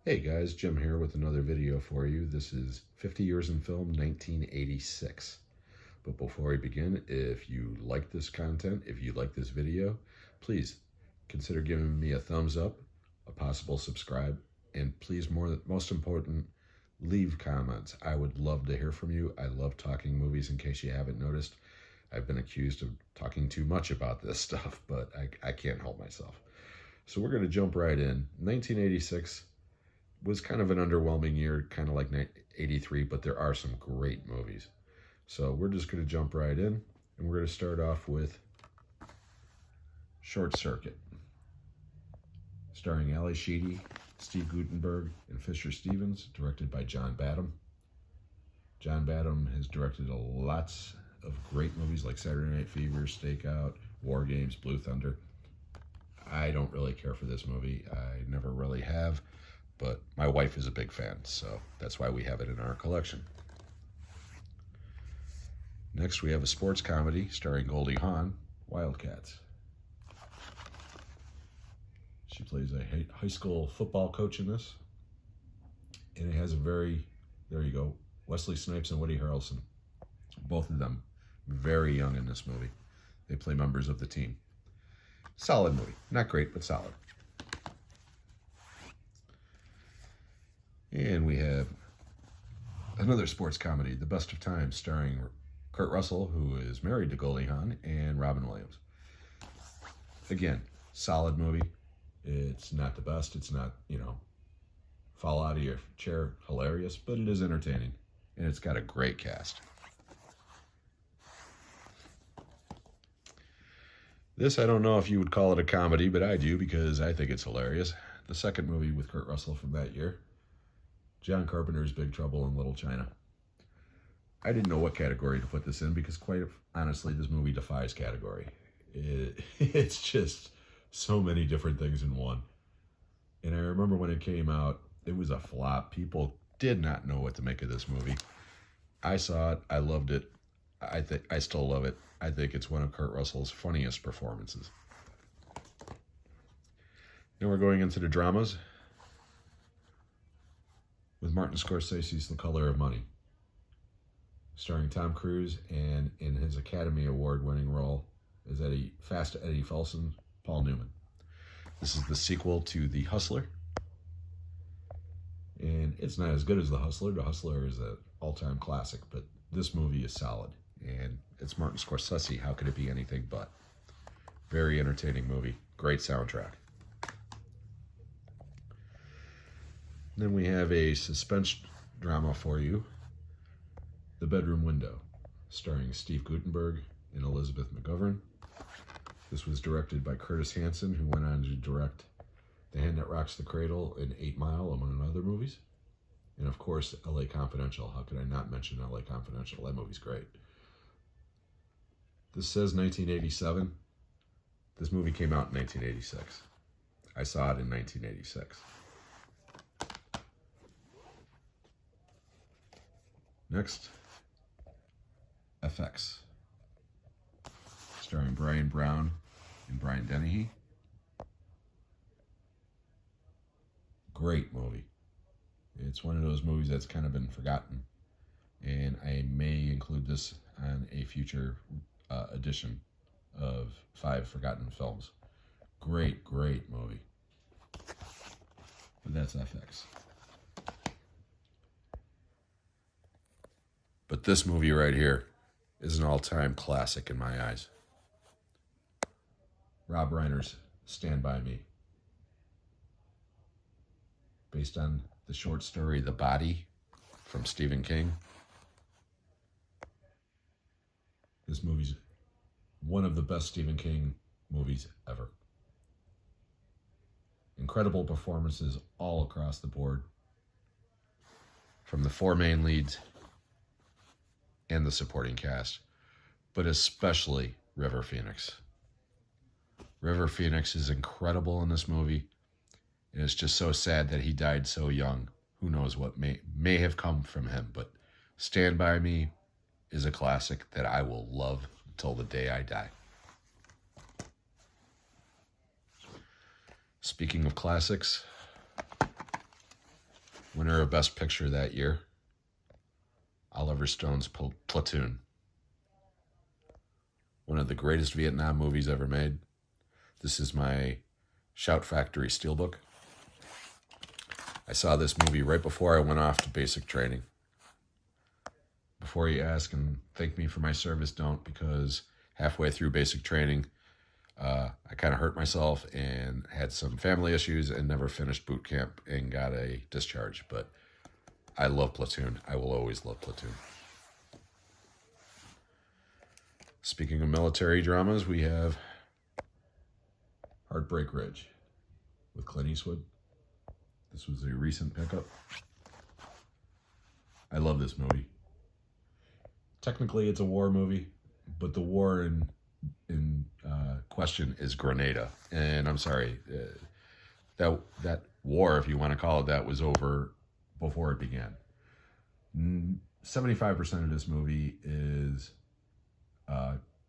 Hey guys, Jim here with another video for you. This is 50 Years in Film 1986. But before we begin, if you like this content, if you like this video, please consider giving me a thumbs up, a possible subscribe, and please, most important, leave comments. I would love to hear from you. I love talking movies, in case you haven't noticed. I've been accused of talking too much about this stuff, but I can't help myself. So we're going to jump right in. 1986 was kind of an underwhelming year, kind of like 83, but there are some great movies. So we're just going to jump right in, and we're going to start off with Short Circuit, starring Ali Sheedy, Steve Guttenberg, and Fisher Stevens, directed by John Badham. John Badham has directed lots of great movies like Saturday Night Fever, Stakeout, War Games, Blue Thunder. I don't really care for this movie. I never really have, but my wife is a big fan, so that's why we have it in our collection. Next, we have a sports comedy starring Goldie Hawn, Wildcats. She plays a high school football coach in this, and it has there you go, Wesley Snipes and Woody Harrelson. Both of them very young in this movie. They play members of the team. Solid movie. Not great, but solid. And we have another sports comedy, The Best of Times, starring Kurt Russell, who is married to Goldie Hawn, and Robin Williams. Again, solid movie. It's not the best. It's not, fall out of your chair hilarious, but it is entertaining. And it's got a great cast. This, I don't know if you would call it a comedy, but I do because I think it's hilarious. The second movie with Kurt Russell from that year, John Carpenter's Big Trouble in Little China. I didn't know what category to put this in because, quite honestly, this movie defies category. It's just so many different things in one. And I remember when it came out, it was a flop. People did not know what to make of this movie. I saw it. I loved it. I still love it. I think it's one of Kurt Russell's funniest performances. Now we're going into the dramas with Martin Scorsese's The Color of Money, starring Tom Cruise, and in his Academy Award-winning role as Fast Eddie Felson, Paul Newman. This is the sequel to The Hustler, and it's not as good as The Hustler. The Hustler is an all-time classic, but this movie is solid, and it's Martin Scorsese. How could it be anything but? Very entertaining movie. Great soundtrack. Then we have a suspense drama for you, The Bedroom Window, starring Steve Guttenberg and Elizabeth McGovern. This was directed by Curtis Hanson, who went on to direct The Hand That Rocks the Cradle and 8 Mile, among other movies. And of course, L.A. Confidential. How could I not mention L.A. Confidential? That movie's great. This says 1987. This movie came out in 1986. I saw it in 1986. Next, FX, starring Brian Brown and Brian Dennehy. Great movie. It's one of those movies that's kind of been forgotten, and I may include this on a future edition of 5 Forgotten Films. Great, great movie. But that's FX. But this movie right here is an all-time classic in my eyes. Rob Reiner's Stand By Me. Based on the short story The Body from Stephen King. This movie's one of the best Stephen King movies ever. Incredible performances all across the board, from the 4 main leads and the supporting cast, but especially River Phoenix. River Phoenix is incredible in this movie, and it's just so sad that he died so young. Who knows what may have come from him, but Stand By Me is a classic that I will love until the day I die. Speaking of classics, Winner of Best Picture that year, Oliver Stone's Platoon. One of the greatest Vietnam movies ever made. This is my Shout Factory Steelbook. I saw this movie right before I went off to basic training. Before you ask and thank me for my service, don't, because halfway through basic training, I kind of hurt myself and had some family issues and never finished boot camp and got a discharge. But I love Platoon. I will always love Platoon. Speaking of military dramas, we have Heartbreak Ridge with Clint Eastwood. This was a recent pickup. I love this movie. Technically, it's a war movie, but the war in question is Grenada. And I'm sorry, that war, if you want to call it that, was over before it began. 75% of this movie is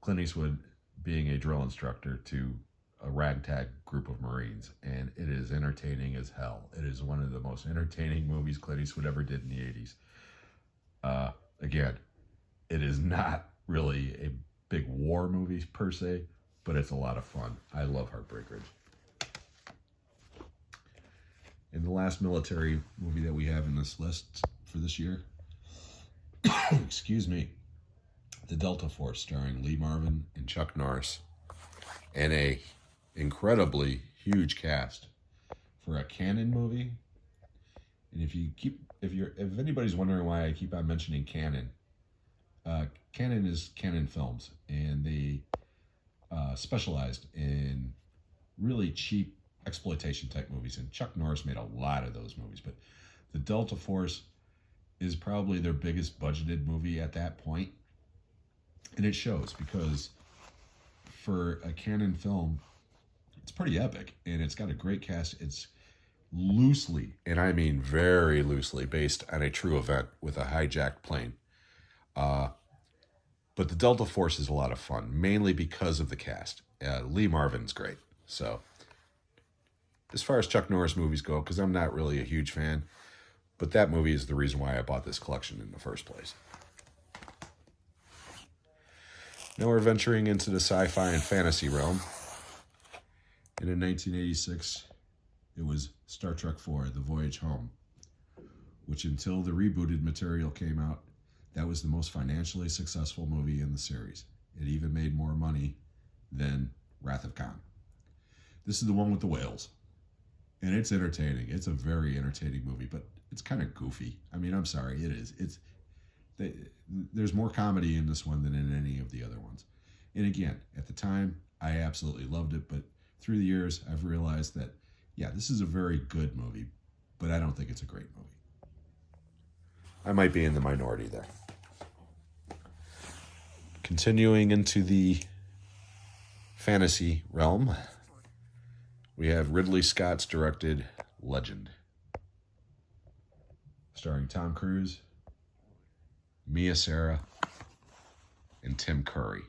Clint Eastwood being a drill instructor to a ragtag group of Marines, and it is entertaining as hell. It is one of the most entertaining movies Clint Eastwood ever did in the 80s. Again, it is not really a big war movie per se, but it's a lot of fun. I love Heartbreak Ridge. And the last military movie that we have in this list for this year, excuse me, The Delta Force, starring Lee Marvin and Chuck Norris, and a incredibly huge cast for a Cannon movie. And if anybody's wondering why I keep on mentioning Cannon, Cannon is Cannon Films, and they specialized in really cheap exploitation type movies, and Chuck Norris made a lot of those movies. But The Delta Force is probably their biggest budgeted movie at that point, and it shows, because for a Cannon film, it's pretty epic, and it's got a great cast. It's loosely, and I mean very loosely, based on a true event with a hijacked plane. But The Delta Force is a lot of fun, mainly because of the cast. Lee Marvin's great. So, as far as Chuck Norris movies go, because I'm not really a huge fan, but that movie is the reason why I bought this collection in the first place. Now we're venturing into the sci-fi and fantasy realm. And in 1986, it was Star Trek IV, The Voyage Home, which until the rebooted material came out, that was the most financially successful movie in the series. It even made more money than Wrath of Khan. This is the one with the whales. And it's entertaining. It's a very entertaining movie, but it's kind of goofy. I mean, I'm sorry, it is. There's more comedy in this one than in any of the other ones. And again, at the time, I absolutely loved it, but through the years, I've realized that, yeah, this is a very good movie, but I don't think it's a great movie. I might be in the minority there. Continuing into the fantasy realm, we have Ridley Scott's directed Legend, starring Tom Cruise, Mia Sara, and Tim Curry.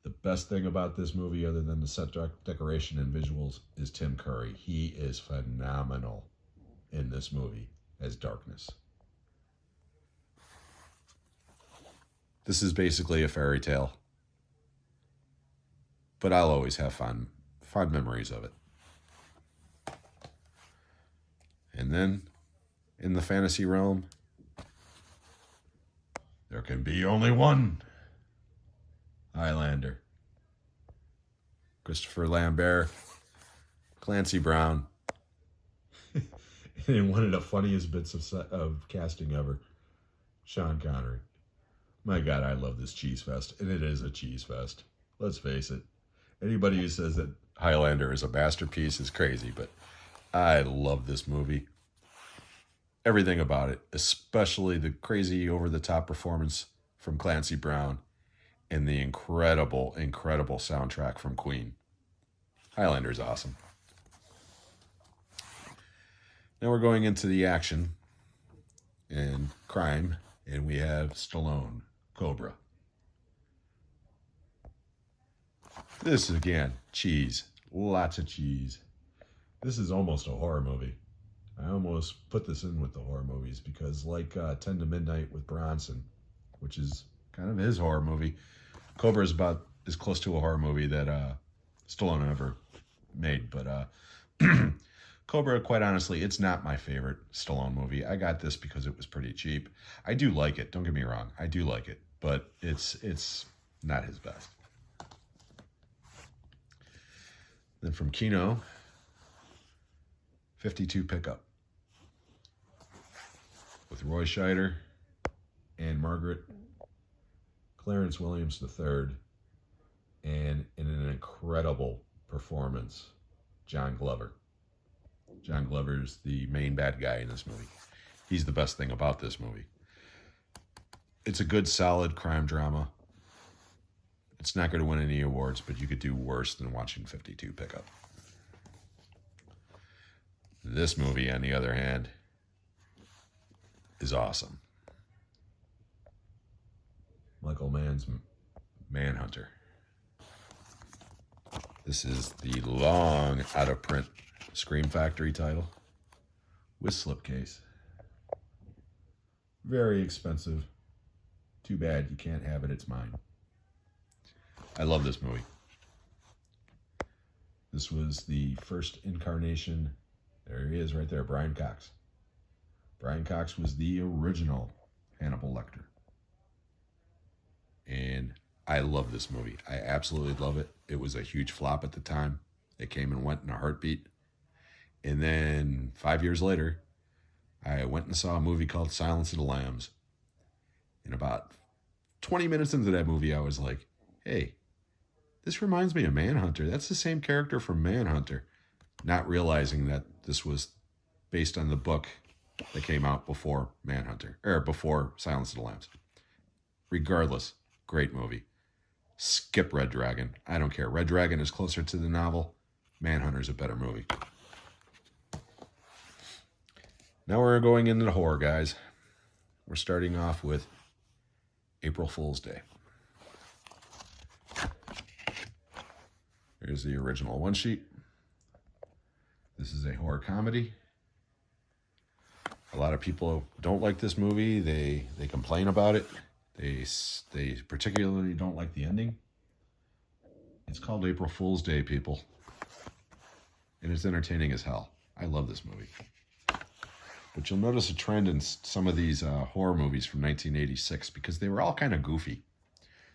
The best thing about this movie, other than the set decoration and visuals, is Tim Curry. He is phenomenal in this movie as Darkness. This is basically a fairy tale, but I'll always have fond memories of it. And then, in the fantasy realm, there can be only one. Highlander. Christopher Lambert, Clancy Brown. And one of the funniest bits of casting ever, Sean Connery. My God, I love this cheese fest, and it is a cheese fest. Let's face it. Anybody who says that Highlander is a masterpiece is crazy, but I love this movie. Everything about it, especially the crazy over-the-top performance from Clancy Brown and the incredible, incredible soundtrack from Queen. Highlander's awesome. Now we're going into the action and crime, and we have Stallone, Cobra. This is, again, cheese. Lots of cheese. This is almost a horror movie. I almost put this in with the horror movies because, like 10 to Midnight with Bronson, which is kind of his horror movie, Cobra is about as close to a horror movie that Stallone ever made. But Cobra, quite honestly, it's not my favorite Stallone movie. I got this because it was pretty cheap. I do like it. Don't get me wrong. I do like it, but it's not his best. Then from Kino, 52 Pickup with Roy Scheider and Margaret Clarence Williams III, and in an incredible performance, John Glover. John Glover's the main bad guy in this movie. He's the best thing about this movie. It's a good, solid crime drama. It's not going to win any awards, but you could do worse than watching 52 Pickup. This movie, on the other hand, is awesome. Michael Mann's Manhunter. This is the long out-of-print Scream Factory title with slipcase. Very expensive. Too bad you can't have it. It's mine. I love this movie. This was the first incarnation. There he is right there, Brian Cox. Brian Cox was the original Hannibal Lecter. And I love this movie. I absolutely love it. It was a huge flop at the time. It came and went in a heartbeat. And then 5 years later, I went and saw a movie called Silence of the Lambs. And about 20 minutes into that movie, I was like, hey, this reminds me of Manhunter. That's the same character from Manhunter. Not realizing that this was based on the book that came out before Manhunter, or before Silence of the Lambs. Regardless, great movie. Skip Red Dragon. I don't care. Red Dragon is closer to the novel. Manhunter's a better movie. Now we're going into the horror, guys. We're starting off with April Fool's Day. Here's the original one sheet. This is a horror comedy. A lot of people don't like this movie. They complain about it. They particularly don't like the ending. It's called April Fool's Day, people. And it's entertaining as hell. I love this movie. But you'll notice a trend in some of these horror movies from 1986 because they were all kind of goofy.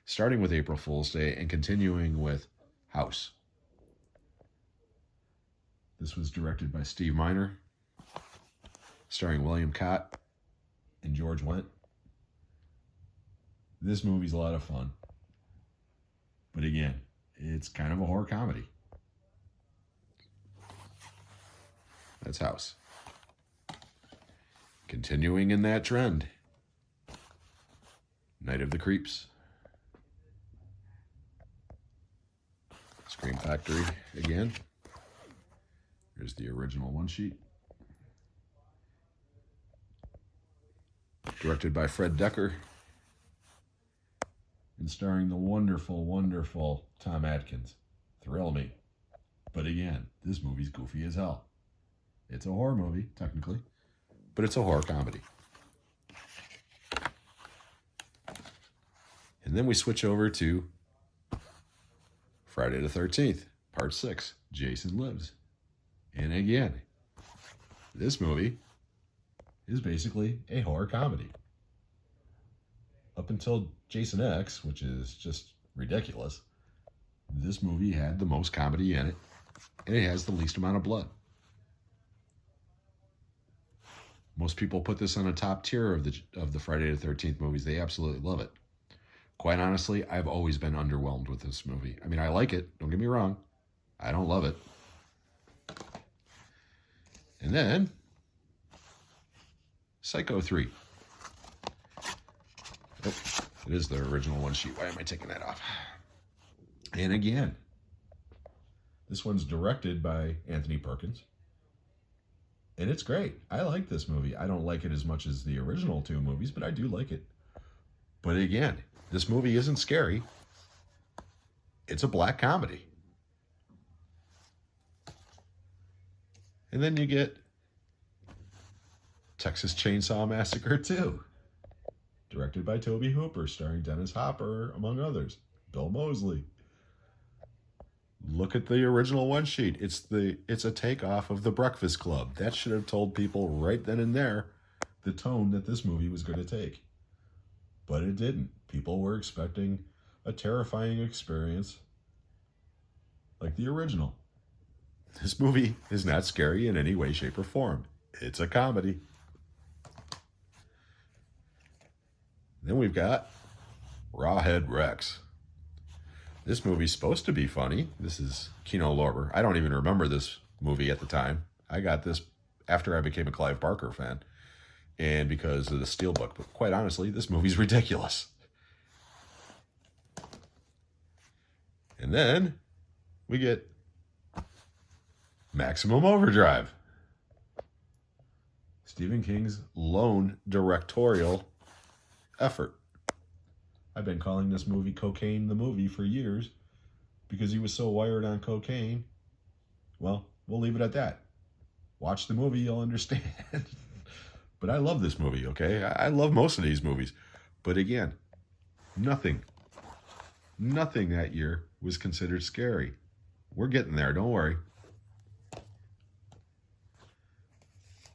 Starting with April Fool's Day and continuing with House. This was directed by Steve Miner, starring William Cott and George Wendt. This movie's a lot of fun. But again, it's kind of a horror comedy. That's House. Continuing in that trend, Night of the Creeps. Scream Factory again. Here's the original one sheet. Directed by Fred Decker. And starring the wonderful, wonderful Tom Atkins. Thrill me. But again, this movie's goofy as hell. It's a horror movie, technically, but it's a horror comedy. And then we switch over to Friday the 13th, Part 6, Jason Lives. And again, this movie is basically a horror comedy. Up until Jason X, which is just ridiculous, this movie had the most comedy in it, and it has the least amount of blood. Most people put this on a top tier of the Friday the 13th movies. They absolutely love it. Quite honestly, I've always been underwhelmed with this movie. I mean, I like it. Don't get me wrong. I don't love it. And then, Psycho 3. Oh, it is the original one sheet. Why am I taking that off? And again, this one's directed by Anthony Perkins. And it's great. I like this movie. I don't like it as much as the original two movies, but I do like it. But again, this movie isn't scary. It's a black comedy. And then you get Texas Chainsaw Massacre 2, directed by Tobe Hooper, starring Dennis Hopper, among others. Bill Moseley. Look at the original one sheet. It's a takeoff of The Breakfast Club. That should have told people right then and there the tone that this movie was going to take. But it didn't. People were expecting a terrifying experience like the original. This movie is not scary in any way, shape, or form. It's a comedy. Then we've got Rawhead Rex. This movie's supposed to be funny. This is Kino Lorber. I don't even remember this movie at the time. I got this after I became a Clive Barker fan and because of the Steelbook. But quite honestly, this movie's ridiculous. And then we get Maximum Overdrive. Stephen King's lone directorial effort. I've been calling this movie Cocaine the Movie for years because he was so wired on cocaine. Well, we'll leave it at that. Watch the movie, you'll understand. But I love this movie, okay? I love most of these movies. But again, nothing that year was considered scary. We're getting there, don't worry.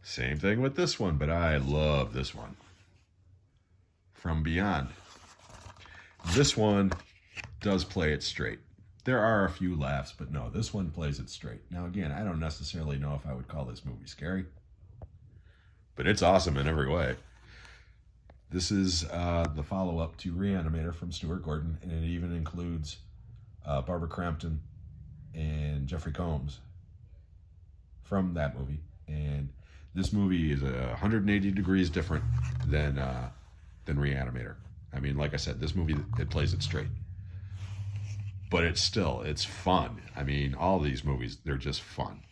Same thing with this one, but I love this one. From Beyond. This one does play it straight. There are a few laughs, but no, this one plays it straight. Now, again, I don't necessarily know if I would call this movie scary, but it's awesome in every way. This is the follow-up to Reanimator from Stuart Gordon, and it even includes Barbara Crampton and Jeffrey Combs from that movie. And this movie is 180 degrees different than Reanimator. I mean, like I said, this movie, it plays it straight. But it's fun. I mean, all these movies, they're just fun.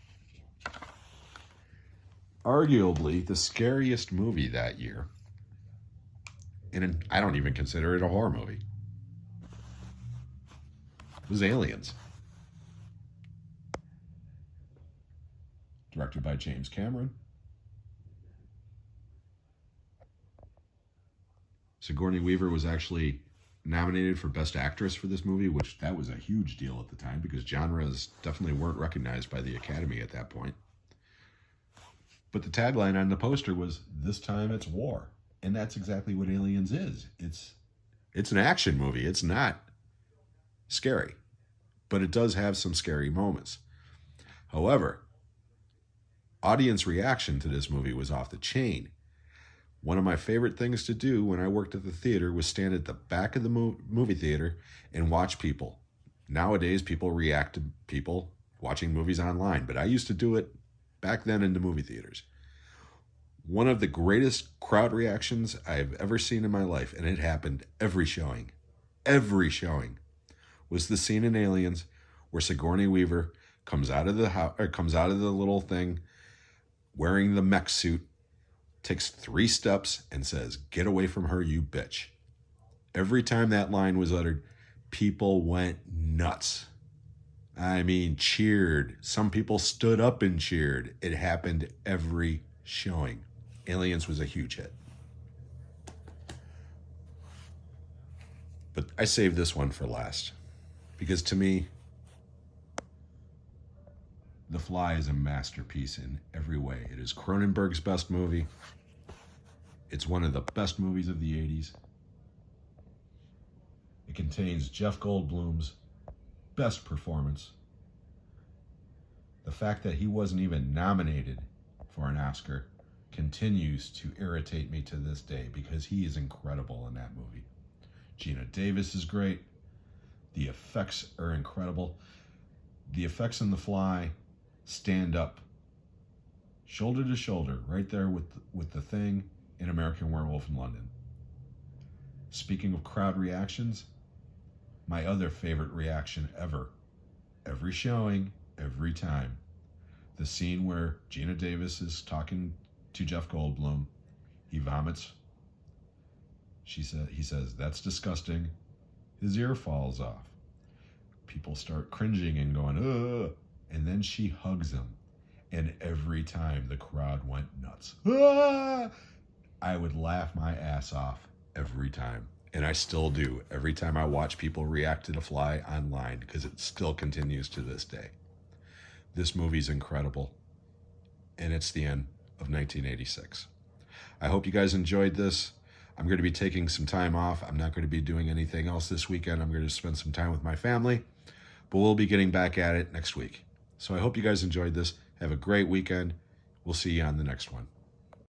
Arguably, the scariest movie that year, and I don't even consider it a horror movie, was Aliens. Directed by James Cameron. Sigourney Weaver was actually nominated for Best Actress for this movie, which that was a huge deal at the time because genres definitely weren't recognized by the Academy at that point. But the tagline on the poster was, "This time it's war." And that's exactly what Aliens is. It's an action movie. It's not scary, but it does have some scary moments. However, audience reaction to this movie was off the chain. One of my favorite things to do when I worked at the theater was stand at the back of the movie theater and watch people. Nowadays, people react to people watching movies online, but I used to do it back then in the movie theaters. One of the greatest crowd reactions I've ever seen in my life, and it happened every showing, was the scene in Aliens where Sigourney Weaver comes out of the house, or comes out of the little thing wearing the mech suit, takes 3 steps and says, "Get away from her, you bitch." Every time that line was uttered, people went nuts. I mean, cheered. Some people stood up and cheered. It happened every showing. Aliens was a huge hit. But I saved this one for last because to me, The Fly is a masterpiece in every way. It is Cronenberg's best movie. It's one of the best movies of the 80s. It contains Jeff Goldblum's best performance. The fact that he wasn't even nominated for an Oscar continues to irritate me to this day because he is incredible in that movie. Gina Davis is great. The effects are incredible. The effects in The Fly stand up shoulder to shoulder right there with The Thing in American Werewolf in London. Speaking of crowd reactions, my other favorite reaction ever, every showing, every time, the scene where Gina Davis is talking to Jeff Goldblum, he vomits. He says, "That's disgusting." His ear falls off. People start cringing and going, "Ugh," and then she hugs him. And every time the crowd went nuts, ah! I would laugh my ass off every time. And I still do every time I watch people react to The Fly online, because it still continues to this day. This movie's incredible. And it's the end of 1986. I hope you guys enjoyed this. I'm going to be taking some time off. I'm not going to be doing anything else this weekend. I'm going to spend some time with my family, but we'll be getting back at it next week. So I hope you guys enjoyed this. Have a great weekend. We'll see you on the next one.